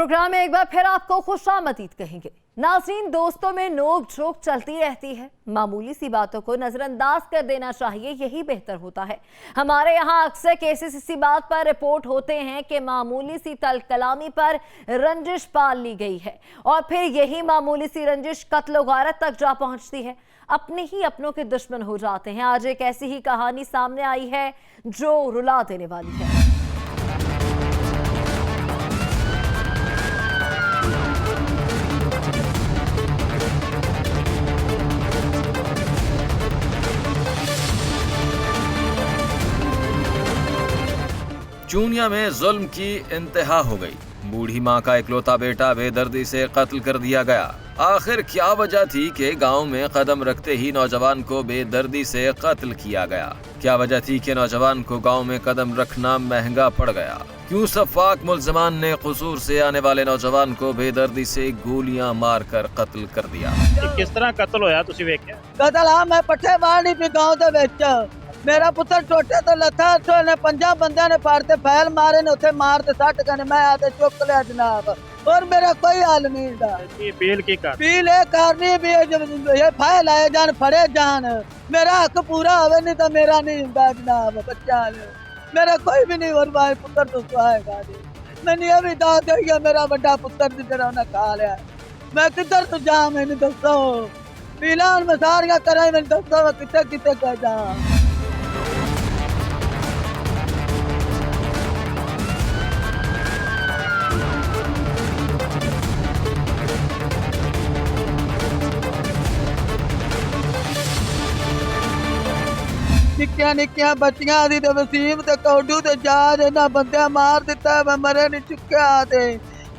Programme में एक बार फिर आपको खुशामदीद कहेंगे। नाज़रीन, दोस्तों में नोक झोंक चलती रहती है, मामूली सी बातों को नजरअंदाज कर देना चाहिए, यही बेहतर होता है। हमारे यहाँ अक्सर केसेस इसी बात पर रिपोर्ट होते हैं कि मामूली सी तलकलामी पर रंजिश पाल ली गई है और फिर यही मामूली सी रंजिश कत्ल गारत तक जा पहुंचती है, अपने ही अपनों के दुश्मन हो जाते हैं। आज एक ऐसी ही कहानी सामने आई है जो रुला देने वाली है। चूनिया में जुल्म की इंतहा हो गई। बूढ़ी माँ का इकलौता बेटा बेदर्दी से कत्ल कर दिया गया। आखिर क्या वजह थी कि गांव में कदम रखते ही नौजवान को बेदर्दी से कत्ल किया गया? क्या वजह थी कि नौजवान को गांव में कदम रखना महंगा पड़ गया? क्यों सफाक मुल्ज़िमान ने कसूर से आने वाले नौजवान को बेदर्दी से गोलियां मारकर कत्ल कर दिया? किस तरह कत्ल होया तुसी वेख्या? कतल हाँ मैं पट्ठे मारनी पी गांव दे विच। मेरा पुत्र टोटे तो लथा ने 5 बंदे ने फाड़ते फैल मारे ने उथे मारते सट गए। मैं आते चुक लिया जनाब और मेरा कोई हाल नहीं था। अपील की कर अपील करनी भी ये फैल आए जान फड़े जान, मेरा हक पूरा होवे, नहीं तो मेरा नहीं होता जनाब। बच्चा मेरा कोई भी नहीं और भाई पुत्र तो सुहाएगा नहीं। मैंने ये भी दाद दिया मेरा बड़ा पुत्र जिधर उन्हें खा लिया। मैं किधर तो जा, मैंने दसो पीलान में सारियां कराई, मैंने दसो कितने कितने कह जा। निक्किया निक्किया बच्चियां दी ते वसीम ते कौडू ते जाज इन्हां बंदियां मार दिता। मैं मरे नहीं चुक्या ते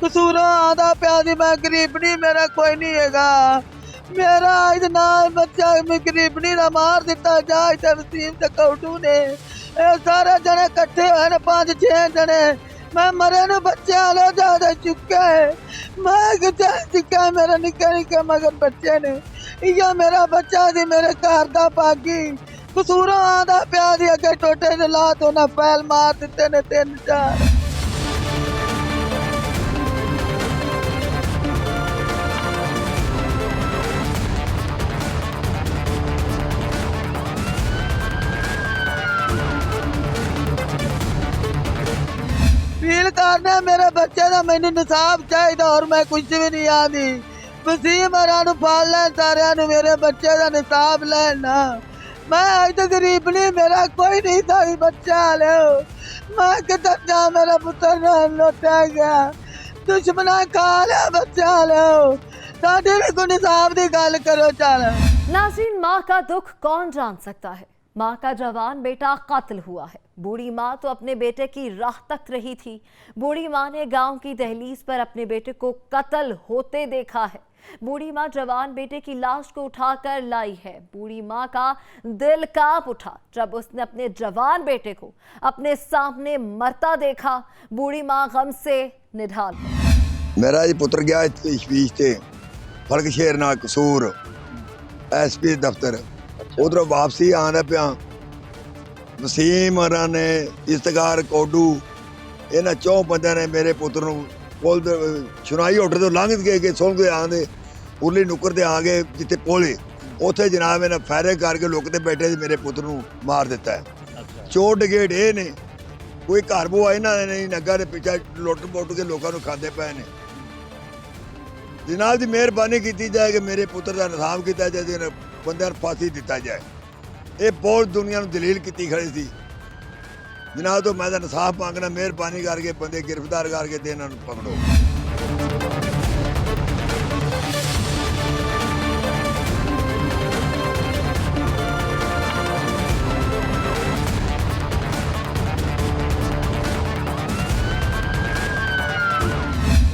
कसूरों आदा पिया दी। मैं गरीबनी मेरा कोई नहीं हैगा, मेरा इतना बच्चा मैं गरीबनी दा मार दिता। जाज ते वसीम ते कौडू ने सारे जने इकट्ठे होए ने 5-6 जने। मैं मरे ने बच्चे आले ज्यादा चुके, मैं किते चुका मेरा निक्के निक्के मगर बच्चे ने। इया मेरा बच्चा दी मेरे घर दा पागी कसूरों आदा पिया दी। अगे टोटे ने ला तो ना फैल मार दिते ने 3-4। फील करने मेरे बच्चे का मैंने निसाब चाहिए और मैं कुछ भी नहीं आती। वसीम और पाल लें सारे मेरे बच्चे का निसाब लेना। मैं आज तो गरीब नहीं, मेरा कोई नहीं था बच्चा ले। मैं किधर जा, मेरा पुत्र लौटा गया, दुश्मना खा लिया बच्चा ले। साढ़े भी को निसाब की गल करो चल। नाज़रीन, माँ का दुख कौन जान सकता है। माँ का जवान बेटा कत्ल हुआ है। बूढ़ी माँ तो अपने बेटे की राह तक रही थी। बूढ़ी माँ ने गांव की दहलीज पर अपने बेटे को कत्ल होते देखा है। बूढ़ी माँ जवान बेटे की लाश को उठाकर लाई है। बूढ़ी माँ का दिल कांप उठा जब उसने अपने जवान बेटे को अपने सामने मरता देखा। बूढ़ी माँ गम से निढाल है। मेरा जी पुत्र गया तशवीश से फलक शेर ना कसूर SP दफ्तर, उधर वापसी आने पिया। वसीम ने इस्तगार कोडू इन्होंने 4 बंदे ने मेरे पुत्र पुल सुनाई होटल तो लंघ के सुन के आंदे उरली नुक्कर ते आ गए जिथे पुल उथे जनाब इन्हें फैरे करके लुकते बैठे मेरे पुत्र नूं मार दिता है। चोर डगेट ये ने कोई घर बुआ इन्हों ने नहीं नगा के पिछा लुट पुट के लोगों को खाते पे ने। जनाब की मेहरबानी की जाए कि मेरे पुत्र का इंसाफ किया जाए, बंदे फांसी दिता जाए। ये बहुत दुनिया में दलील की खड़ी थी जनाब। तो मैं इंसाफ मांगना, मेहरबानी करके बंदे गिरफ्तार करके ते इन्हां नूं पकड़ो।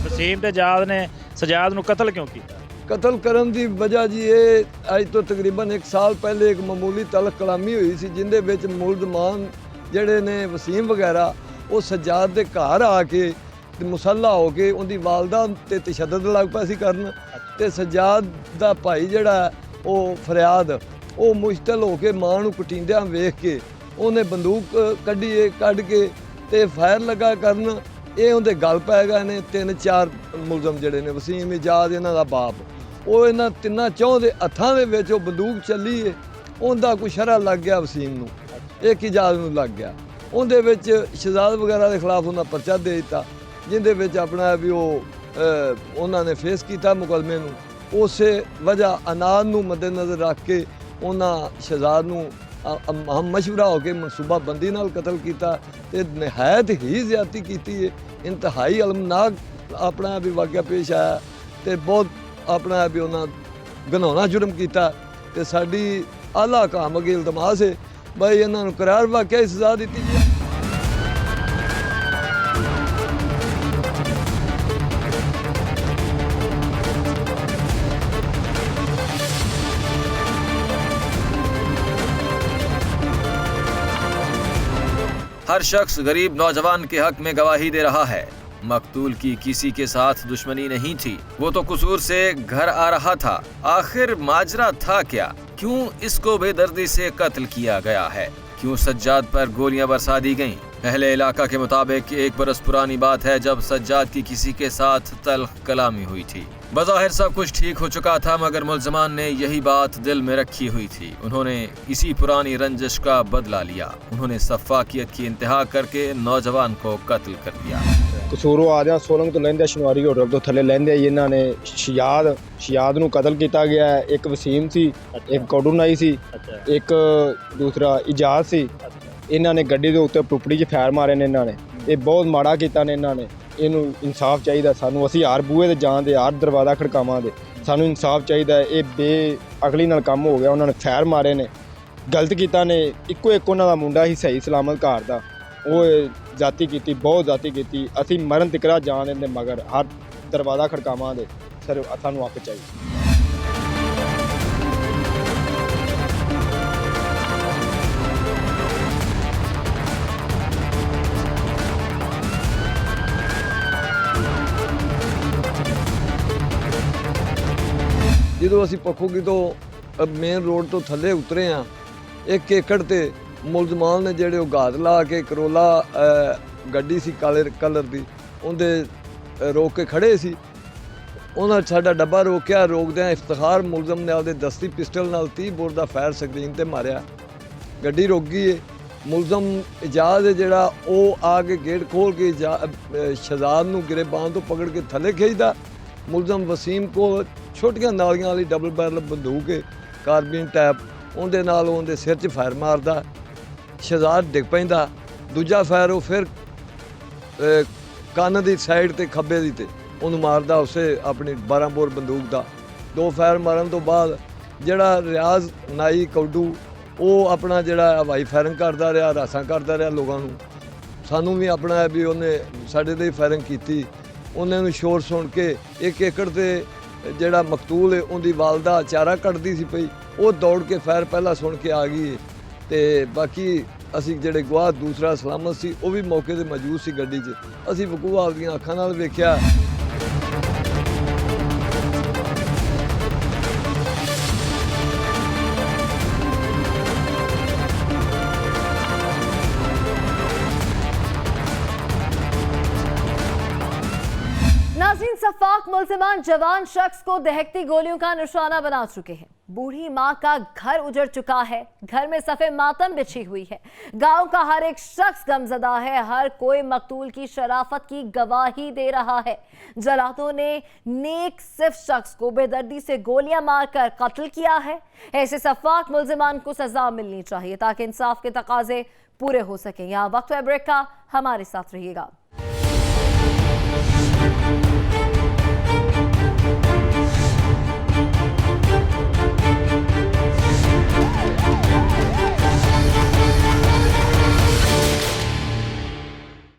वसीम ते जाद ने सजाद नूं कत्ल क्यों किया? कतल करन दी वजह जी ये अज तो तकरीबन 1 साल पहले एक मामूली तलक कलामी हुई सी जिंदे विच मुलजमान ਜਿਹੜੇ ਨੇ ਵਸੀਮ ਵਗੈਰਾ ਉਹ ਸਜਾਦ ਦੇ ਘਰ ਆ ਕੇ ਤੇ ਮੁਸੱਲਾ ਹੋ ਕੇ ਉਹਦੀ ਵਾਲਦਾ ਤੇ ਤਸ਼ੱਦਦ ਲੱਗ ਪਿਆ ਸੀ ਕਰਨ ਤੇ ਸਜਾਦ ਦਾ ਭਾਈ ਜਿਹੜਾ ਉਹ ਫਰਿਆਦ ਉਹ ਮੁਸ਼ਤਲ ਹੋ ਕੇ ਮਾਂ ਨੂੰ ਕੁਟਿੰਦਿਆਂ ਵੇਖ ਕੇ ਉਹਨੇ ਬੰਦੂਕ ਕੱਢ ਕੇ ਤੇ ਫਾਇਰ ਲਗਾ ਕਰਨ ਇਹ ਉਹਦੇ ਗਲ ਪੈ ਗਏ ਨੇ। 3-4 ਮੁਲਜ਼ਮ ਜਿਹੜੇ ਨੇ, ਵਸੀਮ, ਇਜਾਜ਼, ਇਹਨਾਂ ਦਾ ਬਾਪ, ਉਹ ਇਹਨਾਂ ਤਿੰਨਾਂ ਚੌਂ ਦੇ ਹੱਥਾਂ ਦੇ ਵਿੱਚ ਉਹ ਬੰਦੂਕ ਚੱਲੀ ਏ। ਉਹਦਾ ਕੋਈ ਸ਼ਰ੍ਹਾ ਲੱਗ ਗਿਆ ਵਸੀਮ ਨੂੰ, ਇੱਕ ਇਜਾਜ਼ ਨੂੰ ਲੱਗ ਗਿਆ। ਉਹਦੇ ਵਿੱਚ ਸ਼ਹਿਜ਼ਾਦ ਵਗੈਰਾ ਦੇ ਖਿਲਾਫ ਉਹਨਾਂ ਪਰਚਾ ਦੇ ਦਿੱਤਾ, ਜਿਹਦੇ ਵਿੱਚ ਆਪਣਾ ਵੀ ਉਹਨਾਂ ਨੇ ਫੇਸ ਕੀਤਾ ਮੁਕੱਦਮੇ ਨੂੰ। ਉਸੇ ਵਜ੍ਹਾ ਅਨਾਦ ਨੂੰ ਮੱਦੇਨਜ਼ਰ ਰੱਖ ਕੇ ਉਹਨਾਂ ਸ਼ਹਿਜ਼ਾਦ ਨੂੰ ਹਮ ਮਸ਼ਵਰਾ ਹੋ ਕੇ ਮਨਸੂਬਾਬੰਦੀ ਨਾਲ ਕਤਲ ਕੀਤਾ ਤੇ ਨਿਹਾਇਤ ਹੀ ਜ਼ਿਆਦਤੀ ਕੀਤੀ ਹੈ। ਇੰਤਹਾਈ ਅਲਮਨਾਕ ਆਪਣਾ ਵੀ ਵਾਕਿਆ ਪੇਸ਼ ਆਇਆ ਤੇ ਬਹੁਤ ਆਪਣਾ ਵੀ ਉਹਨਾਂ ਘਿਨੌਣਾ ਜੁਰਮ ਕੀਤਾ ਤੇ ਸਾਡੀ ਆਲਾ ਕਾਮ ਅੱਗੇ ਇਲਤਮਾਸ ਹੈ ਬਈ ਇਹਨਾਂ ਨੂੰ ਕਰਾਰ ਵਾਕਿਆ ਸਜ਼ਾ ਦਿੱਤੀ ਜਾਏ। हर शख्स गरीब नौजवान के हक में गवाही दे रहा है। मकतूल की किसी के साथ दुश्मनी नहीं थी, वो तो कसूर से घर आ रहा था। आखिर माजरा था क्या? क्यों इसको बेदर्दी से कत्ल किया गया है? क्यों सज्जाद पर गोलियां बरसा दी गईं? अहले इलाका के मुताबिक 1 बरस पुरानी बात है जब सज्जाद की किसी के साथ तल्ख कलामी हुई थी। बज़ाहिर सब कुछ ठीक हो चुका था, मगर मुल्ज़मान ने यही बात दिल में रखी हुई थी। उन्होंने इसी पुरानी रंजिश का बदला लिया। उन्होंने सफ़ाकियत की इंतहा करके नौजवान को कत्ल कर दिया। ਕਸੂਰੋਂ ਆਦਿਆਂ ਸੋਲੰਗ ਤੋਂ ਲੈਂਦੇ ਸ਼ਨਵਾਰੀ ਹੋਟਲ ਤੋਂ ਥੱਲੇ ਲੈਂਦੇ ਹੀ ਇਹਨਾਂ ਨੇ ਸ਼ਿਆਦ ਨੂੰ ਕਤਲ ਕੀਤਾ ਗਿਆ ਹੈ। ਇੱਕ ਵਸੀਮ ਸੀ, ਇੱਕ ਕੌਡੂ ਨਾਈ ਸੀ, ਇੱਕ ਦੂਸਰਾ ਇਜਾਜ਼ ਸੀ। ਇਹਨਾਂ ਨੇ ਗੱਡੀ ਦੇ ਉੱਤੇ ਟੁੱਪੜੀ 'ਚ ਫੈਰ ਮਾਰੇ ਨੇ। ਇਹਨਾਂ ਨੇ ਇਹ ਬਹੁਤ ਮਾੜਾ ਕੀਤਾ ਨੇ। ਇਹਨਾਂ ਨੇ ਇਹਨੂੰ ਇਨਸਾਫ ਚਾਹੀਦਾ ਸਾਨੂੰ। ਅਸੀਂ ਹਰ ਬੂਹੇ ਤੇ ਜਾਣ ਦੇ, ਹਰ ਦਰਵਾਜ਼ਾ ਖੜਕਾਵਾਂ ਦੇ, ਸਾਨੂੰ ਇਨਸਾਫ ਚਾਹੀਦਾ। ਇਹ ਬੇਅਕਲੀ ਨਾਲ ਕੰਮ ਹੋ ਗਿਆ। ਉਹਨਾਂ ਨੇ ਫੈਰ ਮਾਰੇ ਨੇ, ਗਲਤ ਕੀਤਾ ਨੇ। ਇੱਕੋ ਇੱਕ ਉਹਨਾਂ ਦਾ ਮੁੰਡਾ ਸੀ ਸਹੀ ਸਲਾਮਤ ਘਰ ਦਾ, ਉਹ ਜਾਤੀ ਕੀਤੀ, ਬਹੁਤ ਜਾਤੀ ਕੀਤੀ। ਅਸੀਂ ਮਰਨ ਤਿਕਰਾ ਜਾਣ ਦਿੰਦੇ, ਮਗਰ ਹਰ ਦਰਵਾਜ਼ਾ ਖੜਕਾਵਾਂ ਦੇ ਸਰ ਸਾਨੂੰ ਹੱਕ ਚਾਹੀਦਾ। ਜਦੋਂ ਅਸੀਂ ਪੱਖੋਗੀ ਤੋਂ ਮੇਨ ਰੋਡ ਤੋਂ ਥੱਲੇ ਉਤਰੇ ਹਾਂ, 1 ਏਕੜ ਤੇ ਮੁਲਜ਼ਮਾਨ ਨੇ ਜਿਹੜੇ ਉਹ ਗਾਦ ਲਾ ਕੇ ਕਰੋਲਾ ਗੱਡੀ ਸੀ ਕਾਲੇ ਕਲਰ ਦੀ, ਉਹਦੇ ਰੋਕ ਕੇ ਖੜੇ ਸੀ। ਉਹਨਾਂ ਸਾਡਾ ਡੱਬਾ ਰੋਕਿਆ। ਰੋਕਦਿਆਂ ਇਫਤਖਾਰ ਮੁਲਜ਼ਮ ਨੇ ਆਪਦੇ ਦਸਤੀ ਪਿਸਟਲ ਨਾਲ 30 ਬੋਰ ਦਾ ਫਾਇਰ ਸਕਰੀਨ ਤੇ ਮਾਰਿਆ। ਗੱਡੀ ਰੁਕ ਗਈ ਹੈ। ਮੁਲਜ਼ਮ ਇਜਾਜ਼ ਜਿਹੜਾ ਉਹ ਆ ਕੇ ਗੇਟ ਖੋਲ ਕੇ ਸ਼ਹਿਜ਼ਾਦ ਨੂੰ ਗਿਰਬਾਨ ਤੋਂ ਪਕੜ ਕੇ ਥੱਲੇ ਖਿੱਚਦਾ। ਮੁਲਜ਼ਮ ਵਸੀਮ ਕੋਲ ਛੋਟੀਆਂ ਨਾਲੀਆਂ ਵਾਲੀ ਡਬਲ ਬੈਰਲ ਬੰਦੂਕ ਹੈ, ਕਾਰਬੀਨ ਟੈਪ, ਉਹਦੇ ਨਾਲ ਉਹਦੇ ਸਿਰ 'ਚ ਫਾਇਰ ਮਾਰਦਾ। ਸ਼ਹਿਜ਼ਾਦ ਡਿੱਗ ਪੈਂਦਾ। ਦੂਜਾ ਫਾਇਰ ਉਹ ਫਿਰ ਕੰਨ ਦੀ ਸਾਈਡ ਤੇ ਖੱਬੇ ਦੀ ਤੇ ਉਹਨੂੰ ਮਾਰਦਾ ਉਸੇ ਆਪਣੀ 12 ਬੋਰ ਬੰਦੂਕ ਦਾ। 2 ਫਾਇਰ ਮਾਰਨ ਤੋਂ ਬਾਅਦ ਜਿਹੜਾ ਰਿਆਜ਼ ਨਾਈ ਕੌਡੂ ਉਹ ਆਪਣਾ ਜਿਹੜਾ ਹਵਾਈ ਫਾਇਰਿੰਗ ਕਰਦਾ ਰਿਹਾ, ਰਾਸਾਂ ਕਰਦਾ ਰਿਹਾ ਲੋਕਾਂ ਨੂੰ। ਸਾਨੂੰ ਵੀ ਆਪਣਾ ਵੀ ਉਹਨੇ ਸਾਡੇ 'ਤੇ ਫਾਇਰਿੰਗ ਕੀਤੀ। ਉਹਨਾਂ ਨੂੰ ਸ਼ੋਰ ਸੁਣ ਕੇ 1 ਏਕੜ ਤੇ ਜਿਹੜਾ ਮਕਤੂਲ ਹੈ ਉਹਦੀ ਵਾਲਦਾ ਚਾਰਾ ਕੱਢਦੀ ਸੀ ਪਈ, ਉਹ ਦੌੜ ਕੇ ਫਾਇਰ ਪਹਿਲਾਂ ਸੁਣ ਕੇ ਆ ਗਈ। ਤੇ ਬਾਕੀ ਅਸੀਂ ਜਿਹੜੇ ਗਵਾਹ ਦੂਸਰਾ ਸਲਾਮਤ ਸੀ ਉਹ ਵੀ ਮੌਕੇ 'ਤੇ ਮੌਜੂਦ ਸੀ ਗੱਡੀ 'ਚ। ਅਸੀਂ ਵਕੂਆ ਆਪਦੀਆਂ ਅੱਖਾਂ ਨਾਲ ਵੇਖਿਆ। नाज़रीन, सफाक मुल्ज़िमान जवान शख्स को दहकती गोलियों का निशाना बना चुके हैं। बूढ़ी माँ का घर उजड़ चुका है। घर में सफ़े मातम बिछी हुई है। गांव का हर एक शख्स गमजदा है। हर कोई मकतूल की शराफत की गवाही दे रहा है। जलातों ने नेक सिर्फ शख्स को बेदर्दी से गोलियां मारकर कत्ल किया है। ऐसे सफाक मुल्ज़िमान को सजा मिलनी चाहिए ताकि इंसाफ के तकाजे पूरे हो सकें। यहाँ वक्त है ब्रेक का, हमारे साथ रहिएगा।